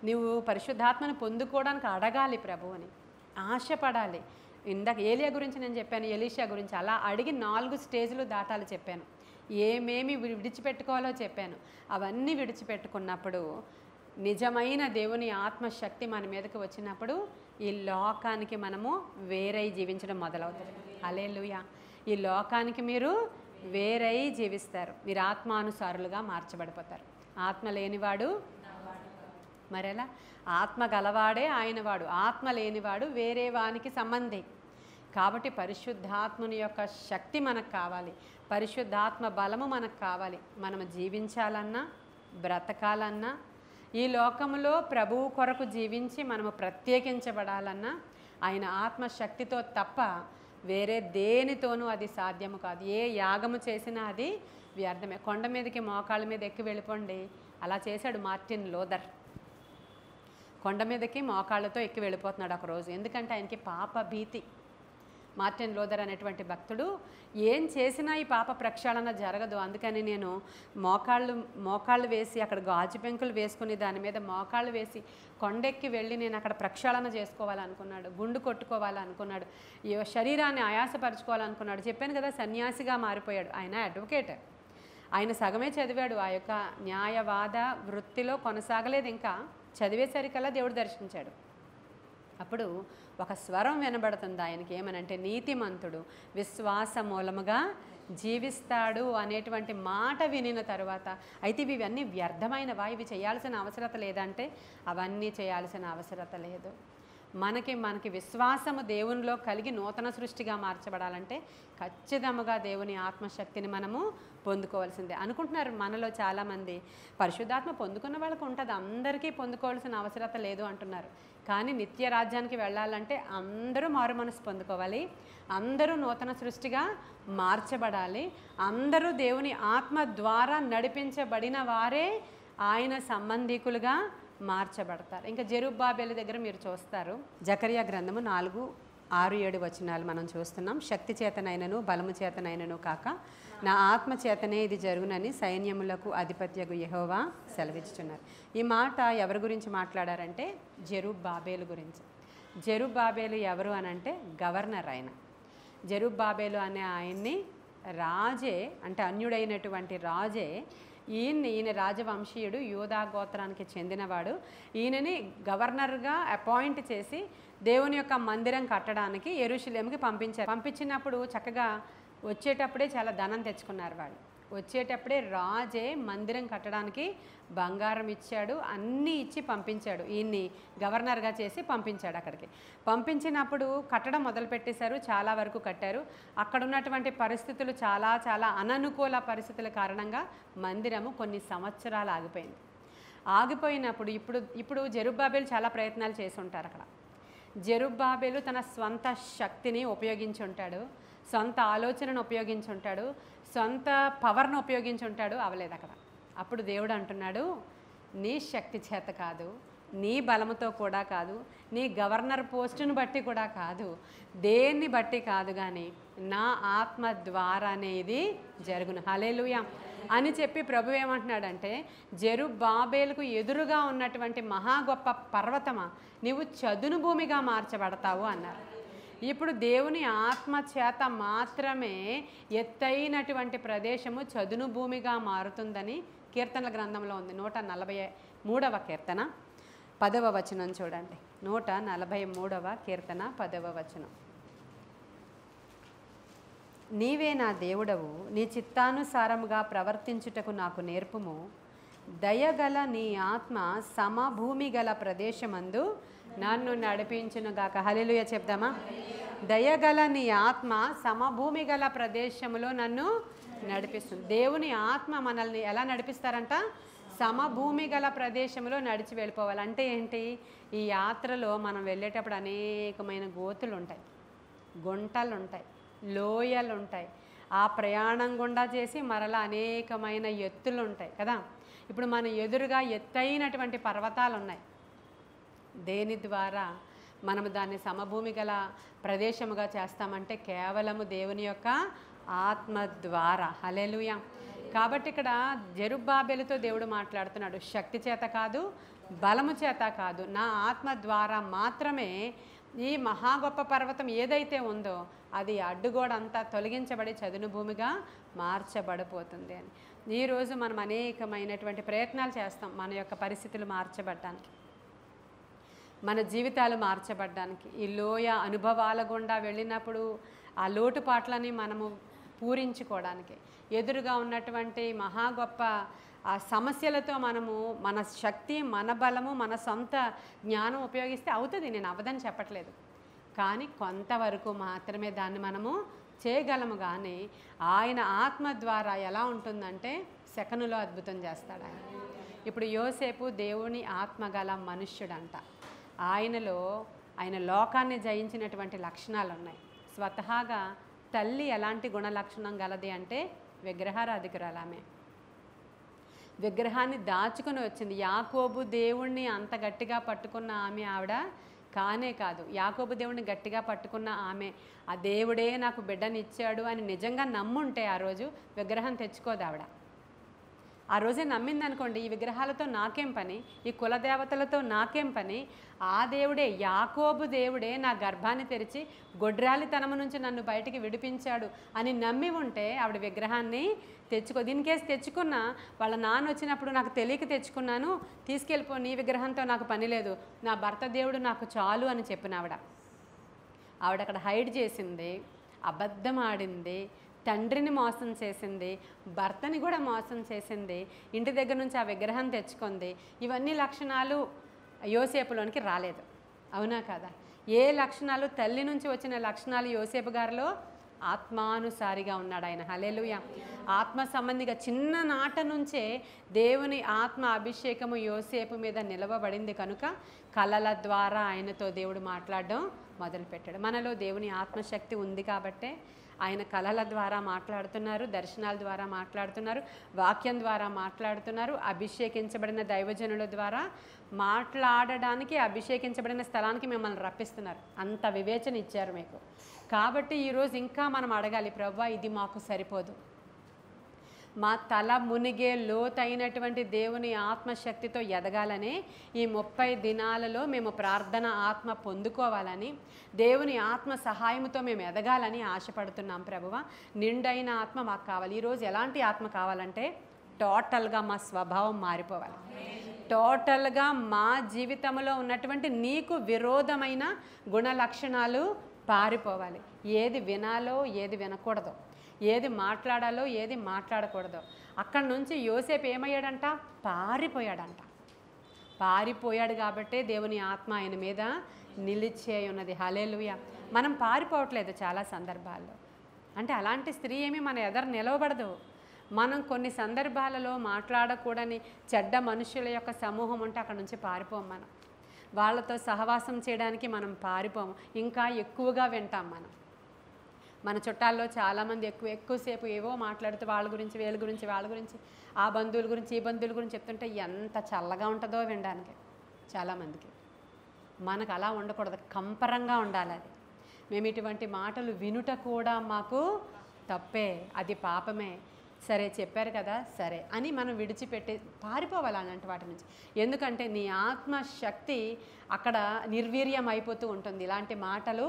నువ్వు పరిశుద్ధాత్మను పొందుకోవడానికి అడగాలి ప్రభువుని, ఆశపడాలి. ఇందాక ఏలియా గురించి నేను చెప్పాను, ఎలీషా గురించి. అలా అడిగి 4 స్టేజ్లు దాటాలి చెప్పాను. ఏమేమి విడిచిపెట్టుకోవాలో చెప్పాను. అవన్నీ విడిచిపెట్టుకున్నప్పుడు నిజమైన దేవుని ఆత్మశక్తి మన మీదకి వచ్చినప్పుడు ఈ లోకానికి మనము వేరై జీవించడం మొదలవుతుంది. హల్లెలూయా. ఈ లోకానికి మీరు వేరై జీవిస్తారు. మీరు ఆత్మానుసారులుగా మార్చబడిపోతారు. ఆత్మ లేనివాడు మరెలా? ఆత్మ గలవాడే ఆయనవాడు, ఆత్మ లేనివాడు వేరే వానికి సంబంధి. కాబట్టి పరిశుద్ధాత్ముని యొక్క శక్తి మనకు కావాలి, పరిశుద్ధాత్మ బలము మనకు కావాలి. మనం జీవించాలన్నా, బ్రతకాలన్నా, ఈ లోకంలో ప్రభువు కొరకు జీవించి మనము ప్రత్యేకించబడాలన్నా ఆయన ఆత్మశక్తితో తప్ప వేరే దేనితోనూ అది సాధ్యము కాదు. ఏ యాగము చేసినా అది వ్యర్థమే. కొండ మీదకి మోకాళ్ళ మీద ఎక్కి వెళ్ళిపోండి, అలా చేశాడు మార్టిన్ లూథర్. కొండ మీదకి మోకాళ్ళతో ఎక్కి వెళ్ళిపోతున్నాడు ఒకరోజు. ఎందుకంటే ఆయనకి పాప భీతి. మార్టిన్ లూథర్ అనేటువంటి భక్తుడు ఏం చేసినా ఈ పాప ప్రక్షాళన జరగదు, అందుకని నేను మోకాళ్ళు వేసి అక్కడ గాజు పెంకులు వేసుకుని దాని మీద మోకాళ్ళు వేసి కొండెక్కి వెళ్ళి నేను అక్కడ ప్రక్షాళన చేసుకోవాలనుకున్నాడు, గుండు కొట్టుకోవాలనుకున్నాడు, శరీరాన్ని ఆయాసపరచుకోవాలనుకున్నాడు. చెప్పాను కదా, సన్యాసిగా మారిపోయాడు. ఆయన అడ్వకేట్. ఆయన సగమే చదివాడు, ఆ యొక్క న్యాయవాద వృత్తిలో కొనసాగలేదు. ఇంకా చదివేసరికల్లా దేవుడు దర్శించాడు. అప్పుడు ఒక స్వరం వినబడుతుంది ఆయనకి, ఏమనంటే నీతిమంతుడు విశ్వాస మూలముగా జీవిస్తాడు అనేటువంటి మాట వినిన తర్వాత, అయితే ఇవన్నీ వ్యర్థమైనవా, ఇవి చేయాల్సిన అవసరత లేదంటే అవన్నీ చేయాల్సిన అవసరత లేదు. మనకి విశ్వాసము దేవునిలో కలిగి నూతన సృష్టిగా మార్చబడాలంటే ఖచ్చితంగా దేవుని ఆత్మశక్తిని మనము పొందుకోవాల్సిందే. అనుకుంటున్నారు మనలో చాలామంది పరిశుద్ధాత్మ పొందుకున్న వాళ్ళకు ఉంటుంది, అందరికీ పొందుకోవాల్సిన అవసరత లేదు అంటున్నారు. కానీ నిత్య రాజ్యానికి వెళ్ళాలంటే అందరూ మారు మనసు పొందుకోవాలి, అందరూ నూతన సృష్టిగా మార్చబడాలి, అందరూ దేవుని ఆత్మ ద్వారా నడిపించబడిన వారే ఆయన సంబంధికులుగా మార్చబడతారు. ఇంకా జెరుబ్బాబెలు దగ్గర మీరు చూస్తారు, జకరియా గ్రంథము 4:6-7 వచనాలు మనం చూస్తున్నాం. శక్తి చేతనైనను బలము చేతనైనను కాక నా ఆత్మ చేతనే ఇది జరుగునని సైన్యములకు అధిపత్యగు యెహోవా సెలవిచ్చుచున్నారు. ఈ మాట ఎవరి గురించి మాట్లాడారంటే జెరుబ్బాబెలు గురించి. జెరుబ్బాబెలు ఎవరు అనంటే గవర్నర్. ఆయన జెరుబ్బాబెలు అనే ఆయన్ని రాజే అంటే అన్యుడైనటువంటి రాజే ఈయన రాజవంశీయుడు, యూదా గోత్రానికి చెందినవాడు. ఈయనని గవర్నర్గా అపాయింట్ చేసి దేవుని యొక్క మందిరం కట్టడానికి యెరూషలేముకి పంపించారు. పంపించినప్పుడు చక్కగా వచ్చేటప్పుడే చాలా ధనం తెచ్చుకున్నారు వాళ్ళు. వచ్చేటప్పుడే రాజే మందిరం కట్టడానికి బంగారం ఇచ్చాడు, అన్నీ ఇచ్చి పంపించాడు. ఈయన్ని గవర్నర్గా చేసి పంపించాడు అక్కడికి. పంపించినప్పుడు కట్టడం మొదలుపెట్టేశారు, చాలా వరకు కట్టారు. అక్కడ ఉన్నటువంటి పరిస్థితులు చాలా అననుకూల పరిస్థితుల కారణంగా మందిరము కొన్ని సంవత్సరాలు ఆగిపోయింది. ఆగిపోయినప్పుడు ఇప్పుడు జెరుబ్బాబెలు చాలా ప్రయత్నాలు చేసి ఉంటారు అక్కడ. జెరుబ్బాబెలు తన స్వంత శక్తిని ఉపయోగించి ఉంటాడు, సొంత ఆలోచనను ఉపయోగించి ఉంటాడు, సొంత పవర్ను ఉపయోగించి ఉంటాడు, అవ్వలేదు అక్కడ. అప్పుడు దేవుడు అంటున్నాడు, నీ శక్తి చేత కాదు, నీ బలముతో కూడా కాదు, నీ గవర్నర్ పోస్టును బట్టి కూడా కాదు, దేన్ని బట్టి కాదు, కానీ నా ఆత్మ ద్వారానే ఇది జరుగును. హల్లెలూయా అని చెప్పి ప్రభు ఏమంటున్నాడంటే, జెరుబ్బాబెలుకు ఎదురుగా ఉన్నటువంటి మహా గొప్ప పర్వతమా, నీవు చదును భూమిగా మార్చబడతావు అన్నారు. ఇప్పుడు దేవుని ఆత్మ చేత మాత్రమే ఎత్తైనటువంటి ప్రదేశము చదును భూమిగా మారుతుందని కీర్తనల గ్రంథంలో ఉంది. 143వ కీర్తన 10వ వచనం చూడండి. 143వ కీర్తన 10వ వచనం. నీవే నా దేవుడవు, నీ చిత్తానుసారముగా ప్రవర్తించుటకు నాకు నేర్పుము. దయగల నీ ఆత్మ సమభూమి గల ప్రదేశమందు నన్ను నడిపించునుగాక. హల్లెలూయా చెప్దామా? దయగల నీ ఆత్మ సమభూమి గల ప్రదేశంలో నన్ను నడిపిస్తుంది. దేవుని ఆత్మ మనల్ని ఎలా నడిపిస్తారంట? సమభూమి గల ప్రదేశంలో నడిచి వెళ్ళిపోవాలి. అంటే ఏంటి? ఈ యాత్రలో మనం వెళ్ళేటప్పుడు అనేకమైన గోతులు ఉంటాయి, గుంటలు ఉంటాయి, లోయలు ఉంటాయి. ఆ ప్రయాణం గుండా చేసి మరలా అనేకమైన ఎత్తులు ఉంటాయి కదా. ఇప్పుడు మన ఎదురుగా ఎత్తైనటువంటి పర్వతాలు ఉన్నాయి. దేని ద్వారా మనము దాన్ని సమభూమి గల ప్రదేశముగా చేస్తామంటే కేవలము దేవుని యొక్క ఆత్మ ద్వారా. హల్లెలూయా. కాబట్టి ఇక్కడ జెరుబ్బాబెలుతో దేవుడు మాట్లాడుతున్నాడు. శక్తి చేత కాదు, బలము చేత కాదు, నా ఆత్మ ద్వారా మాత్రమే ఈ మహా గొప్ప పర్వతం ఏదైతే ఉందో అది అడ్డుగోడ అంతా తొలగించబడి చదును భూమిగా మార్చబడిపోతుంది అని. ఈరోజు మనం అనేకమైనటువంటి ప్రయత్నాలు చేస్తాం మన యొక్క పరిస్థితులు మార్చబడడానికి, మన జీవితాలు మార్చబడ్డానికి. ఈ లోయ అనుభవాల గుండా వెళ్ళినప్పుడు ఆ లోటుపాట్లని మనము పూరించుకోవడానికి, ఎదురుగా ఉన్నటువంటి మహా గొప్ప ఆ సమస్యలతో మనము మన శక్తి, మన బలము, మన సొంత జ్ఞానం ఉపయోగిస్తే అవుతుంది, నేను అవ్వదని చెప్పట్లేదు, కానీ కొంతవరకు మాత్రమే దాన్ని మనము చేయగలము. కానీ ఆయన ఆత్మ ద్వారా ఎలా ఉంటుందంటే సెకనులో అద్భుతం చేస్తాడు ఆయన. ఇప్పుడు యోసేపు దేవుని ఆత్మ గల మనుష్యుడంట. ఆయన లోకాన్ని జయించినటువంటి లక్షణాలు ఉన్నాయి. స్వతహాగా తల్లి ఎలాంటి గుణ లక్షణం గలది అంటే విగ్రహారాధికురాలు. ఆమె విగ్రహాన్ని దాచుకొని వచ్చింది. యాకోబు దేవుణ్ణి అంత గట్టిగా పట్టుకున్న ఆవిడ కానే కాదు. యాకోబు దేవుణ్ణి గట్టిగా పట్టుకున్న ఆమె ఆ దేవుడే నాకు బిడ్డనిచ్చాడు అని నిజంగా నమ్ముంటే ఆ రోజు విగ్రహం తెచ్చుకోదు ఆవిడ. ఆ రోజే నమ్మిందనుకోండి, ఈ విగ్రహాలతో నాకేం పని, ఈ కులదేవతలతో నాకేం పని, ఆ దేవుడే, యాకోబు దేవుడే నా గర్భాన్ని తెరిచి గొడ్రాలితనము నుంచి నన్ను బయటికి విడిపించాడు అని నమ్మి ఉంటే ఆవిడ విగ్రహాన్ని దీనికేసి తెచ్చుకున్నా, వాళ్ళ నాన్న వచ్చినప్పుడు నాకు తెలియక తెచ్చుకున్నాను, తీసుకెళ్ళిపో, నీ విగ్రహంతో నాకు పని లేదు, నా భర్త దేవుడు నాకు చాలు అని చెప్పిన ఆవిడ అక్కడ హైడ్ చేసింది, అబద్ధం ఆడింది, తండ్రిని మోసం చేసింది, భర్తని కూడా మోసం చేసింది, ఇంటి దగ్గర నుంచి ఆ విగ్రహం తెచ్చుకుంది. ఇవన్నీ లక్షణాలు యోసేపులోనికి రాలేదు. అవునా కదా? ఏ లక్షణాలు, తల్లి నుంచి వచ్చిన లక్షణాలు యోసేపు గారిలో ఆత్మానుసారిగా ఉన్నాడు ఆయన. హల్లెలూయా. ఆత్మ సంబంధిగా చిన్ననాట నుంచే దేవుని ఆత్మ అభిషేకము యోసేపు మీద నిలవబడింది కనుక కళల ద్వారా ఆయనతో దేవుడు మాట్లాడడం మొదలుపెట్టాడు. మనలో దేవుని ఆత్మశక్తి ఉంది కాబట్టే ఆయన కళల ద్వారా మాట్లాడుతున్నారు, దర్శనాల ద్వారా మాట్లాడుతున్నారు, వాక్యం ద్వారా మాట్లాడుతున్నారు, అభిషేకించబడిన దైవజనుల ద్వారా మాట్లాడడానికి అభిషేకించబడిన స్థలానికి మిమ్మల్ని రప్పిస్తున్నారు. అంత వివేచన ఇచ్చారు మీకు. కాబట్టి ఈరోజు ఇంకా మనం అడగాలి, ప్రభువా ఇది మాకు సరిపోదు, మా తల మునిగే లోతైనటువంటి దేవుని ఆత్మశక్తితో ఎదగాలని ఈ 30 దినాలలో మేము ప్రార్థన ఆత్మ పొందుకోవాలని దేవుని ఆత్మ సహాయంతో మేము ఎదగాలని ఆశపడుతున్నాం ప్రభువా. నిండైన ఆత్మ మాకు కావాలి. ఈరోజు ఎలాంటి ఆత్మ కావాలంటే టోటల్గా మా స్వభావం మారిపోవాలి. టోటల్గా మా జీవితంలో ఉన్నటువంటి నీకు విరోధమైన గుణ లక్షణాలు పారిపోవాలి. ఏది వినాలో ఏది వినకూడదో, ఏది మాట్లాడాలో ఏది మాట్లాడకూడదో. అక్కడి నుంచి యోసేపు ఏమయ్యాడంట? పారిపోయాడంట. పారిపోయాడు కాబట్టే దేవుని ఆత్మ ఆయన మీద నిలిచే ఉన్నది. హల్లెలూయా. మనం పారిపోవట్లేదు చాలా సందర్భాల్లో. అంటే అలాంటి స్త్రీ ఏమీ మన ఎదర నిలవబడదు. మనం కొన్ని సందర్భాలలో మాట్లాడకూడని చెడ్డ మనుషుల యొక్క సమూహం ఉంటే అక్కడ నుంచి పారిపోం. మనం వాళ్ళతో సహవాసం చేయడానికి మనం పారిపోము, ఇంకా ఎక్కువగా వింటాం. మన చుట్టాల్లో చాలామంది ఎక్కువసేపు ఏవో మాట్లాడుతూ వాళ్ళ గురించి వీళ్ళ గురించి ఆ బంధువుల గురించి ఈ బంధువుల గురించి చెప్తుంటే ఎంత చల్లగా ఉంటుందో వినడానికి చాలామందికి. మనకు అలా ఉండకూడదు, కంపరంగా ఉండాలి. అది మేము ఇటువంటి మాటలు వినుట కూడా మాకు తప్పే, అది పాపమే. సరే చెప్పారు కదా సరే అని మనం విడిచిపెట్టి పారిపోవాలి అలాంటి వాటి నుంచి. ఎందుకంటే నీ ఆత్మశక్తి అక్కడ నిర్వీర్యం అయిపోతూ ఉంటుంది. ఇలాంటి మాటలు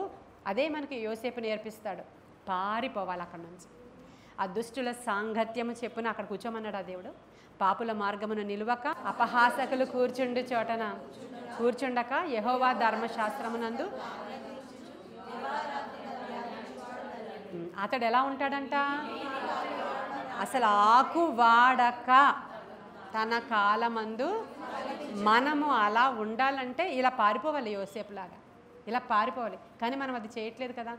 అదే మనకి యోసేపు నేర్పిస్తాడు. పారిపోవాలి అక్కడి నుంచి. ఆ దుష్టుల సాంగత్యము చెప్పున అక్కడ కూర్చోమన్నాడు ఆ దేవుడు. పాపుల మార్గమును నిలువక అపహాసకులు కూర్చుండు చోటన కూర్చుండక యెహోవా ధర్మశాస్త్రమునందు అతడు ఎలా ఉంటాడంట? అసలు ఆకు వాడక తన కాలమందు మనము అలా ఉండాలంటే ఇలా పారిపోవాలి, యోసేపులాగా ఇలా పారిపోవాలి. కానీ మనం అది చేయట్లేదు కదా.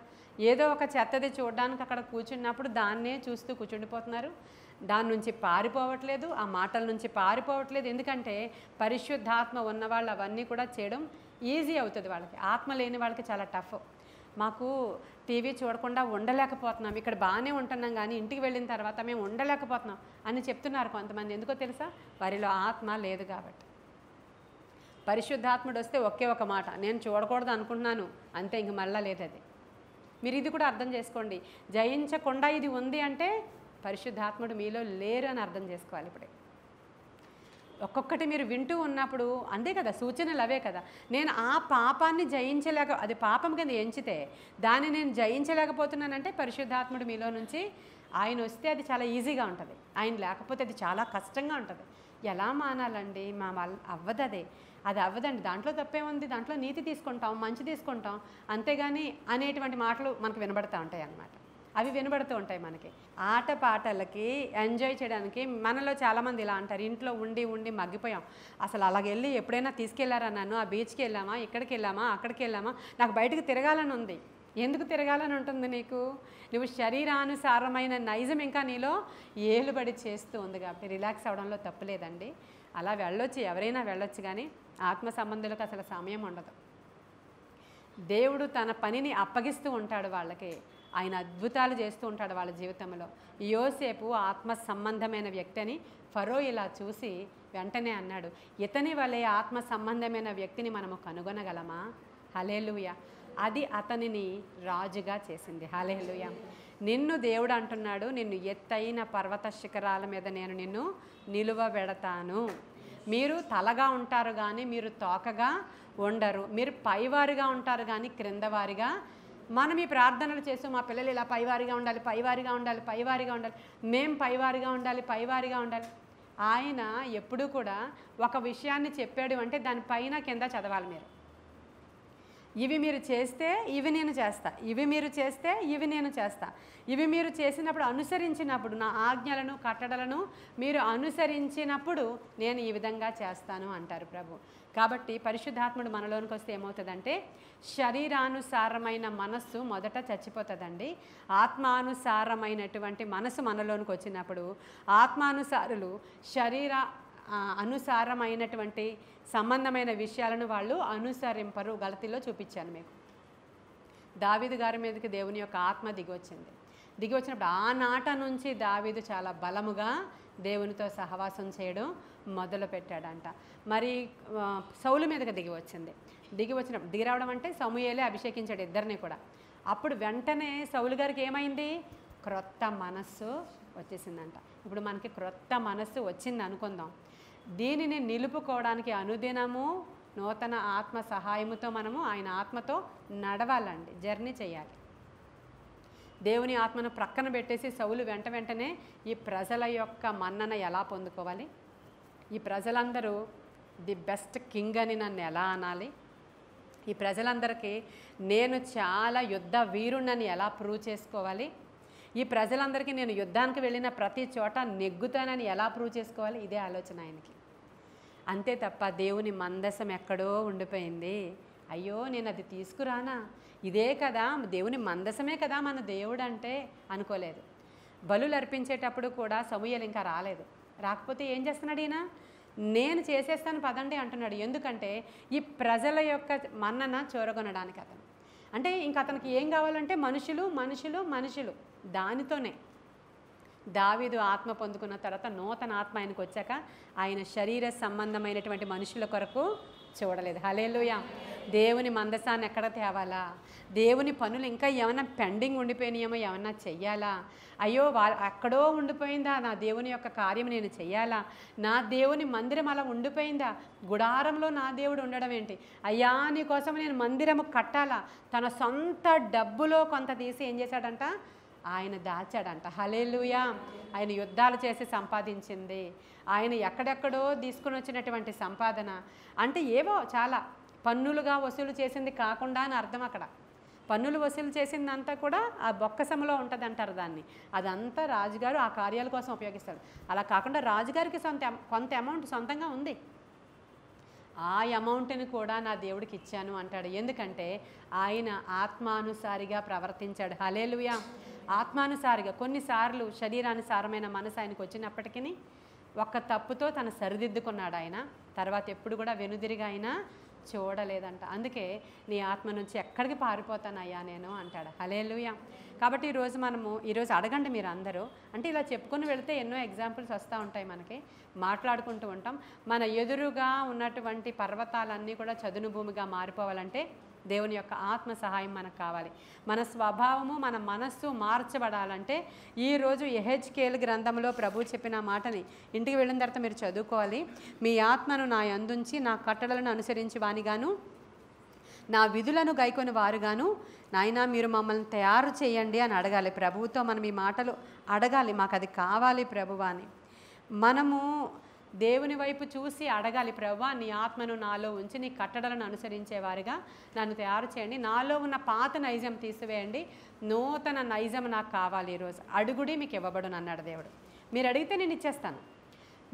ఏదో ఒక చెత్తది చూడడానికి అక్కడ కూర్చున్నప్పుడు దాన్నే చూస్తూ కూర్చుండిపోతున్నారు. దాని నుంచి పారిపోవట్లేదు, ఆ మాటల నుంచి పారిపోవట్లేదు. ఎందుకంటే పరిశుద్ధాత్మ ఉన్నవాళ్ళు అవన్నీ కూడా చేయడం ఈజీ అవుతుంది వాళ్ళకి. ఆత్మ లేని వాళ్ళకి చాలా టఫ్. మాకు టీవీ చూడకుండా ఉండలేకపోతున్నాం, ఇక్కడ బాగానే ఉంటున్నాం కానీ ఇంటికి వెళ్ళిన తర్వాత మేము ఉండలేకపోతున్నాం అని చెప్తున్నారు కొంతమంది. ఎందుకో తెలుసా? వారిలో ఆత్మ లేదు కాబట్టి. పరిశుద్ధాత్ముడు వస్తే ఒకే ఒక మాట, నేను చూడకూడదు అనుకుంటున్నాను అంతే, ఇంక మళ్ళా లేదు అది. మీరు ఇది కూడా అర్థం చేసుకోండి. జయించకుండా ఇది ఉంది అంటే పరిశుద్ధాత్ముడు మీలో లేరు అని అర్థం చేసుకోవాలి. ఇప్పుడే ఒక్కొక్కటి మీరు వింటూ ఉన్నప్పుడు అంతే కదా, సూచనలు అవే కదా. నేను ఆ పాపాన్ని అది పాపం కింద ఎంచితే దాన్ని నేను జయించలేకపోతున్నానంటే పరిశుద్ధాత్ముడు మీలో నుంచి ఆయన వస్తే అది చాలా ఈజీగా ఉంటుంది. ఆయన లేకపోతే అది చాలా కష్టంగా ఉంటుంది. ఎలా మానాలండి? మా అవ్వదు, అది అవ్వదండి. దాంట్లో తప్పే ఉంది, దాంట్లో నీతి తీసుకుంటాం, మంచి తీసుకుంటాం, అంతేగాని అనేటువంటి మాటలు మనకు వినబడుతూ ఉంటాయి అన్నమాట. అవి వినబడుతూ ఉంటాయి మనకి. ఆటపాటలకి ఎంజాయ్ చేయడానికి మనలో చాలామంది ఇలా అంటారు, ఇంట్లో ఉండి ఉండి మగ్గిపోయాం, అసలు అలాగెళ్ళి ఎప్పుడైనా తీసుకెళ్లారా నన్ను? ఆ బీచ్కి వెళ్ళామా, ఇక్కడికి వెళ్ళామా, అక్కడికి వెళ్ళామా, నాకు బయటకు తిరగాలని ఉంది. ఎందుకు తిరగాలని ఉంటుంది నీకు? నువ్వు శరీరానుసారమైన నైజం ఇంకా నీలో ఏలుబడి చేస్తూ ఉంది కాబట్టి రిలాక్స్ అవడంలో తప్పులేదండి. అలా వెళ్ళొచ్చు, ఎవరైనా వెళ్ళొచ్చు, కానీ ఆత్మ సంబంధులకు అసలు సమయం ఉండదు. దేవుడు తన పనిని అప్పగిస్తూ ఉంటాడు వాళ్ళకి, ఆయన అద్భుతాలు చేస్తూ ఉంటాడు వాళ్ళ జీవితంలో. యోసేపు ఆత్మ సంబంధమైన వ్యక్తి అని ఫరో ఇలా చూసి వెంటనే అన్నాడు, ఇతని వలె ఆత్మ సంబంధమైన వ్యక్తిని మనము కనుగొనగలమా? హల్లెలూయా. అది అతనిని రాజుగా చేసింది. హల్లెలూయా. నిన్ను దేవుడు అంటున్నాడు, నిన్ను ఎత్తైన పర్వత శిఖరాల మీద నేను నిన్ను నిలువబెడతాను. మీరు తలగా ఉంటారు కానీ మీరు తోకగా ఉండరు, మీరు పైవారిగా ఉంటారు కానీ క్రిందవారిగా. మనం ఈ ప్రార్థనలు చేస్తూ మా పిల్లలు ఇలా పైవారిగా ఉండాలి, పైవారిగా ఉండాలి, పైవారిగా ఉండాలి, మేం పైవారిగా ఉండాలి, పైవారిగా ఉండాలి. ఆయన ఎప్పుడూ కూడా ఒక విషయాన్ని చెప్పాడు అంటే దానిపైన కింద చదవాలి మీరు. ఇవి మీరు చేస్తే ఇవి నేను చేస్తా, ఇవి మీరు చేస్తే ఇవి నేను చేస్తా, ఇవి మీరు చేసినప్పుడు అనుసరించినప్పుడు నా ఆజ్ఞలను కట్టడలను మీరు అనుసరించినప్పుడు నేను ఈ విధంగా చేస్తాను అంటారు ప్రభు. కాబట్టి పరిశుద్ధాత్ముడు మనలోనికి వస్తే ఏమవుతుందంటే శరీరానుసారమైన మనస్సు మొదట చచ్చిపోతుందండి. ఆత్మానుసారమైనటువంటి మనసు మనలోనికి వచ్చినప్పుడు ఆత్మానుసారులు అనుసారమైనటువంటి సంబంధమైన విషయాలను వాళ్ళు అనుసరింపరు. గలతీలో చూపించాను మీకు. దావీదు గారి మీదకి దేవుని యొక్క ఆత్మ దిగి వచ్చినప్పుడు ఆనాట నుంచి దావీదు చాలా బలముగా దేవునితో సహవాసం చేయడం మొదలు పెట్టాడంట. మరి సౌలు మీదకి దిగి వచ్చినప్పుడు దిగి రావడం అంటే సమూయేలే అభిషేకించాడు ఇద్దరిని కూడా. అప్పుడు వెంటనే సౌలు గారికి ఏమైంది? క్రొత్త మనస్సు వచ్చేసిందంట. ఇప్పుడు మనకి క్రొత్త మనస్సు వచ్చింది అనుకుందాం. దీనిని నిలుపుకోవడానికి అనుదినము నూతన ఆత్మ సహాయముతో మనము ఆయన ఆత్మతో నడవాలండి, జర్నీ చేయాలి. దేవుని ఆత్మను ప్రక్కన పెట్టేసి సౌలు వెంటనే ఈ ప్రజల యొక్క మన్నన ఎలా పొందుకోవాలి, ఈ ప్రజలందరూ ది బెస్ట్ కింగ్ అని నన్ను ఎలా అనాలి, ఈ ప్రజలందరికీ నేను చాలా యుద్ధ వీరుణ్ణని ఎలా ప్రూవ్ చేసుకోవాలి, ఈ ప్రజలందరికీ నేను యుద్ధానికి వెళ్ళిన ప్రతి చోట నెగ్గుతానని ఎలా ప్రూవ్ చేసుకోవాలి, ఇదే ఆలోచన ఆయనకి. అంతే తప్ప దేవుని మందసం ఎక్కడో ఉండిపోయింది, అయ్యో నేను అది తీసుకురానా, ఇదే కదా దేవుని మందసమే కదా మన దేవుడు అంటే అనుకోలేదు. బలులు అర్పించేటప్పుడు కూడా సమూయేలు ఇంకా రాలేదు. రాకపోతే ఏం చేస్తున్నాడు ఈయన, నేను చేసేస్తాను పదండి అంటున్నాడు. ఎందుకంటే ఈ ప్రజల యొక్క మన్నన చూరగొనడానికి అతను. అంటే ఇంక అతనికి ఏం కావాలంటే మనుషులు మనుషులు మనుషులు. దానితోనే దావీదు ఆత్మ పొందుకున్న తర్వాత నూతన ఆత్మ ఆయనకు వచ్చాక ఆయన శరీర సంబంధమైనటువంటి మనుషుల కొరకు చూడలేదు. హల్లెలూయా. దేవుని మందసాన్ని ఎక్కడ తేవాలా, దేవుని పనులు ఇంకా ఏమైనా పెండింగ్ ఉండిపోయినాయేమో ఏమన్నా చెయ్యాలా, అయ్యో అక్కడో ఉండిపోయిందా నా దేవుని యొక్క కార్యం నేను చెయ్యాలా, నా దేవుని మందిరం అలా ఉండిపోయిందా, గుడారంలో నా దేవుడు ఉండడం ఏంటి, అయ్యా నీ కోసం నేను మందిరము కట్టాలా, తన సొంత డబ్బులో కొంత తీసి ఏం చేశాడంట, ఆయన దాచాడంట. హల్లెలూయా. ఆయన యుద్ధాలు చేసి సంపాదించింది, ఆయన ఎక్కడెక్కడో తీసుకుని వచ్చినటువంటి సంపాదన అంటే ఏవో చాలా పన్నులుగా వసూలు చేసింది కాకుండా అని అర్థం. అక్కడ పన్నులు వసూలు చేసిందంతా కూడా ఆ బొక్కసంలో ఉంటుంది అంటారు దాన్ని. అదంతా రాజుగారు ఆ కార్యాల కోసం ఉపయోగిస్తాడు. అలా కాకుండా రాజుగారికి కొంత అమౌంట్ సొంతంగా ఉంది, ఆ అమౌంట్ని కూడా నా దేవుడికి ఇచ్చాను అంటాడు. ఎందుకంటే ఆయన ఆత్మానుసారిగా ప్రవర్తించాడు. హల్లెలూయా. ఆత్మానుసారిగా. కొన్నిసార్లు శరీరానుసారమైన మనసు ఆయనకు వచ్చినప్పటికీ ఒక్క తప్పుతో తను సరిదిద్దుకున్నాడు ఆయన. తర్వాత ఎప్పుడు కూడా వెనుదిరిగా ఆయన చూడలేదంట. అందుకే నీ ఆత్మ నుంచి ఎక్కడికి పారిపోతానయ్యా నేను అంటాడు. హల్లెలూయా. కాబట్టి ఈరోజు అడగండి మీరు అందరూ. అంటే ఇలా చెప్పుకొని వెళితే ఎన్నో ఎగ్జాంపుల్స్ వస్తూ ఉంటాయి, మనకి మాట్లాడుకుంటూ ఉంటాం. మన ఎదురుగా ఉన్నటువంటి పర్వతాలన్నీ కూడా చదును భూమిగా మారిపోవాలంటే దేవుని యొక్క ఆత్మ సహాయం మనకు కావాలి. మన స్వభావము మన మనస్సు మార్చబడాలంటే ఈరోజు యెహెజ్కేలు గ్రంథంలో ప్రభు చెప్పిన మాటని ఇంటికి వెళ్ళిన తర్వాత మీరు చదువుకోవాలి. మీ ఆత్మను నా యందుంచి నా కట్టడలను అనుసరించి వానిగాను నా విధులను గైకొని వారుగాను నాయనా మీరు మమ్మల్ని తయారు చేయండి అని అడగాలి. ప్రభువుతో మనం ఈ మాటలు అడగాలి, మాకు అది కావాలి ప్రభువా అని. మనము దేవుని వైపు చూసి అడగాలి, ప్రభువా నీ ఆత్మను నాలో ఉంచి నీ కట్టడలను అనుసరించేవారుగా నన్ను తయారు చేయండి, నాలో ఉన్న పాత నైజం తీసివేయండి, నూతన నైజం నాకు కావాలి. ఈరోజు అడుగుడి మీకు ఇవ్వబడును అన్నాడు దేవుడు. మీరు అడిగితే నేను ఇచ్చేస్తాను,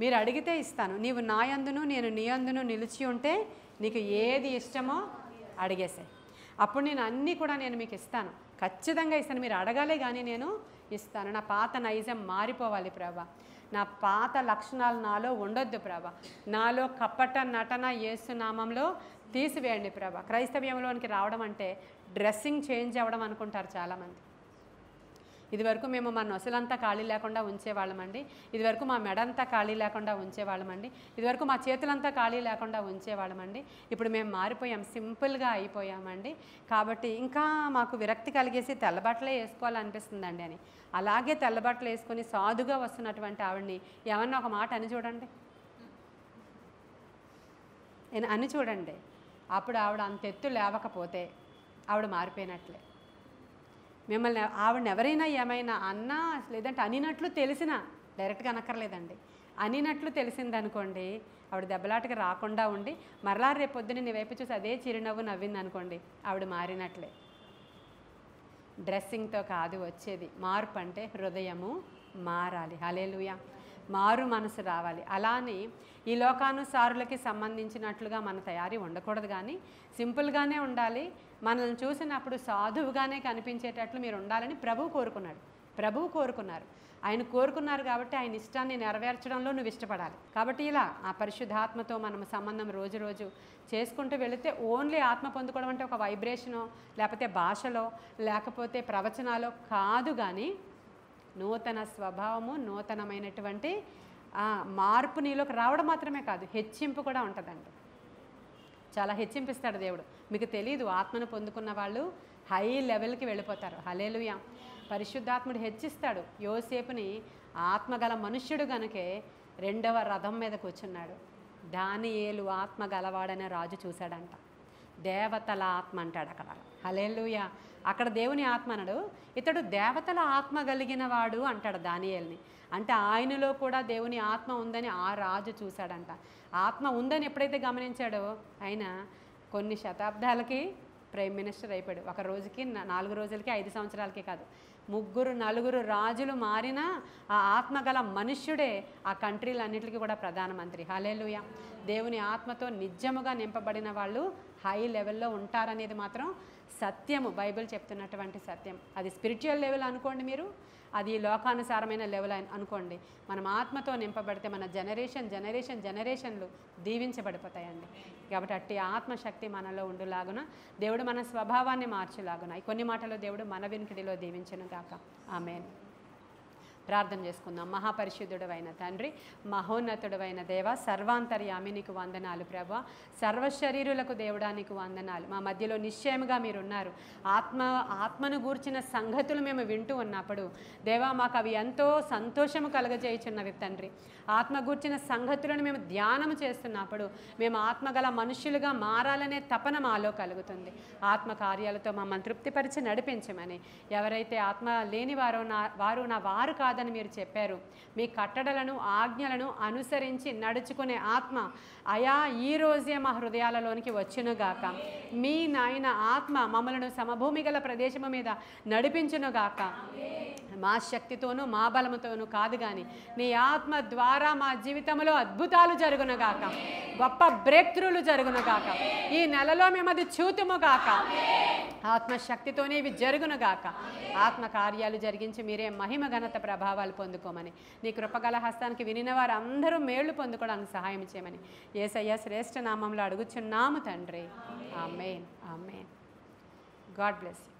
మీరు అడిగితే ఇస్తాను. నీవు నా యందును నేను నీ యందును నిలిచి ఉంటే నీకు ఏది ఇష్టమో అడిగేసాయి, అప్పుడు నేను అన్నీ కూడా నేను మీకు ఇస్తాను, ఖచ్చితంగా ఇస్తాను. మీరు అడగాలే కానీ నేను ఇస్తాను. నా పాత నైజం మారిపోవాలి ప్రభా, నా పాత లక్షణాలు నాలో ఉండొద్దు ప్రభా, నాలో కపట నటన యేసు నామంలో తీసివేయండి ప్రభా. క్రైస్తవ్యంలోనికి రావడం అంటే డ్రెస్సింగ్ చేంజ్ అవ్వడం అనుకుంటారు చాలామంది. ఇదివరకు మేము మా నొసలంతా ఖాళీ లేకుండా ఉంచేవాళ్ళమండి, ఇదివరకు మా మెడంతా ఖాళీ లేకుండా ఉంచేవాళ్ళమండి, ఇదివరకు మా చేతులంతా ఖాళీ లేకుండా ఉంచేవాళ్ళమండి, ఇప్పుడు మేము మారిపోయాం, సింపుల్గా అయిపోయామండి. కాబట్టి ఇంకా మాకు విరక్తి కలిగేసి తెల్లబట్టలే వేసుకోవాలనిపిస్తుందండి అని. అలాగే తెల్లబట్టలు వేసుకొని సాధుగా వస్తున్నటువంటి ఆవిడని ఏమన్నా ఒక మాట అని చూడండి, అని చూడండి, అప్పుడు ఆవిడ అంత ఎత్తు లేవకపోతే ఆవిడ మారిపోయినట్లే. మిమ్మల్ని ఆవిడని ఎవరైనా ఏమైనా అన్నా లేదంటే అనినట్లు తెలిసినా, డైరెక్ట్గా అనక్కర్లేదండి, అనినట్లు తెలిసిందనుకోండి, ఆవిడ దెబ్బలాటకి రాకుండా ఉండి మరలా రేపు పొద్దున్న నీ వైపు చూసి అదే చిరునవ్వు నవ్వింది అనుకోండి, ఆవిడ మారినట్లే. డ్రెస్సింగ్తో కాదు వచ్చేది మార్పు, అంటే హృదయము మారాలి. హల్లెలూయా. మారు మనసు రావాలి. అలానే ఈ లోకానుసారులకి సంబంధించినట్లుగా మన తయారీ ఉండకూడదు, కానీ సింపుల్గానే ఉండాలి. మనల్ని చూసినప్పుడు సాధువుగానే కనిపించేటట్లు మీరు ఉండాలని ప్రభువు కోరుకున్నారు. ఆయన కోరుకున్నారు కాబట్టి ఆయన ఇష్టాన్ని నెరవేర్చడంలో నువ్వు ఇష్టపడాలి. కాబట్టి ఇలా ఆ పరిశుద్ధాత్మతో మనం సంబంధం రోజు రోజు చేసుకుంటూ వెళితే ఓన్లీ ఆత్మ పొందుకోవడం అంటే ఒక వైబ్రేషనో లేకపోతే భాషలో లేకపోతే ప్రవచనాలో కాదు, కానీ నూతన స్వభావము నూతనమైనటువంటి మార్పు నీలోకి రావడం మాత్రమే కాదు, హెచ్చింపు కూడా ఉంటుందండి. చాలా హెచ్చింపిస్తాడు దేవుడు. మీకు తెలీదు, ఆత్మను పొందుకున్న వాళ్ళు హై లెవెల్కి వెళ్ళిపోతారు. హల్లెలూయా. పరిశుద్ధాత్ముడు హెచ్చిస్తాడు. యోసేపుని ఆత్మగల మనుష్యుడు గనుకే రెండవ రథం మీద కూర్చున్నాడు. దానియేలు ఆత్మ గలవాడనే రాజు చూశాడంట. దేవతల ఆత్మ అంటాడు అక్కడ. హల్లెలూయా. అక్కడ దేవుని ఆత్మ అనడు, ఇతడు దేవతల ఆత్మ కలిగిన వాడు అంటాడు దానియేలుని. అంటే ఆయనలో కూడా దేవుని ఆత్మ ఉందని ఆ రాజు చూశాడంట. ఆత్మ ఉందని ఎప్పుడైతే గమనించాడో ఆయన కొన్ని శతాబ్దాలకి ప్రైమ్ మినిస్టర్ అయిపోయాడు. ఒక రోజుకి 4 రోజులకి 5 సంవత్సరాలకి కాదు, 3 4 రాజులు మారినా ఆ ఆత్మగల మనుష్యుడే ఆ కంట్రీలన్నిటికీ కూడా ప్రధానమంత్రి. హల్లెలూయా. దేవుని ఆత్మతో నిజముగా నింపబడిన వాళ్ళు హై లెవెల్లో ఉంటారనేది మాత్రం సత్యము, బైబిల్ చెప్తున్నటువంటి సత్యం. అది స్పిరిచువల్ లెవెల్ అనుకోండి మీరు, అది లోకానుసారమైన లెవెల్ అనుకోండి. మనం ఆత్మతో నింపబడితే మన జనరేషన్లు దీవించబడిపోతాయండి. కాబట్టి అట్టి ఆత్మశక్తి మనలో ఉండులాగున దేవుడు మన స్వభావాన్ని మార్చులాగున ఈ కొన్ని మాటలు దేవుడు మన వినికిడిలో దీవించును గాక. ఆమేన్. ప్రార్థన చేసుకుందాం. మహాపరిశుద్ధుడవైన తండ్రి, మహోన్నతుడవైన దేవ, సర్వాంతర్యామి నీకు వందనాలు ప్రభా. సర్వశరీరులకు దేవుడా నీకు వందనాలు. మా మధ్యలో నిశ్చయముగా మీరున్నారు. ఆత్మను గూర్చిన సంగతులు మేము వింటూ ఉన్నప్పుడు దేవా మాకు అవి ఎంతో సంతోషము కలగజేయుచున్నవి తండ్రి. ఆత్మ గూర్చిన సంగతులను మేము ధ్యానం చేస్తున్నప్పుడు మేము ఆత్మగల మనుష్యులుగా మారాలనే తపన మాలో కలుగుతుంది. ఆత్మ కార్యాలతో మమ్మల్ని తృప్తిపరిచి నడిపించమని, ఎవరైతే ఆత్మ లేని వారు నా వారు కాదని మీరు చెప్పారు, మీ కట్టడలను ఆజ్ఞలను అనుసరించి నడుచుకునే ఆత్మ అయా ఈ రోజే మా హృదయాలలోనికి వచ్చునుగాక. మీ నాయన ఆత్మ మమ్మలను సమభూమి గల ప్రదేశము మీద నడిపించునుగాక. మా శక్తితోనూ మా బలముతోనూ కాదు కానీ నీ ఆత్మ ద్వారా మా జీవితంలో అద్భుతాలు జరుగునుగాక, గొప్ప బ్రేక్ త్రూలు జరుగునుగాక. ఈ నెలలో మేము అది చూతుముగాక. ఆత్మశక్తితోనే ఇవి జరుగునుగాక. ఆత్మ కార్యాలు జరిగించి మీరే మహిమ ఘనత ప్రభావాలు పొందుకోమని, నీ కృపగల హస్తానికి వినిన వారు అందరూ మేళ్లు పొందుకోవడానికి సహాయం చేయమని యేసయ్య శ్రేష్ఠ నామంలో అడుగుచున్నాము తండ్రి. Amen. Amen. God bless you.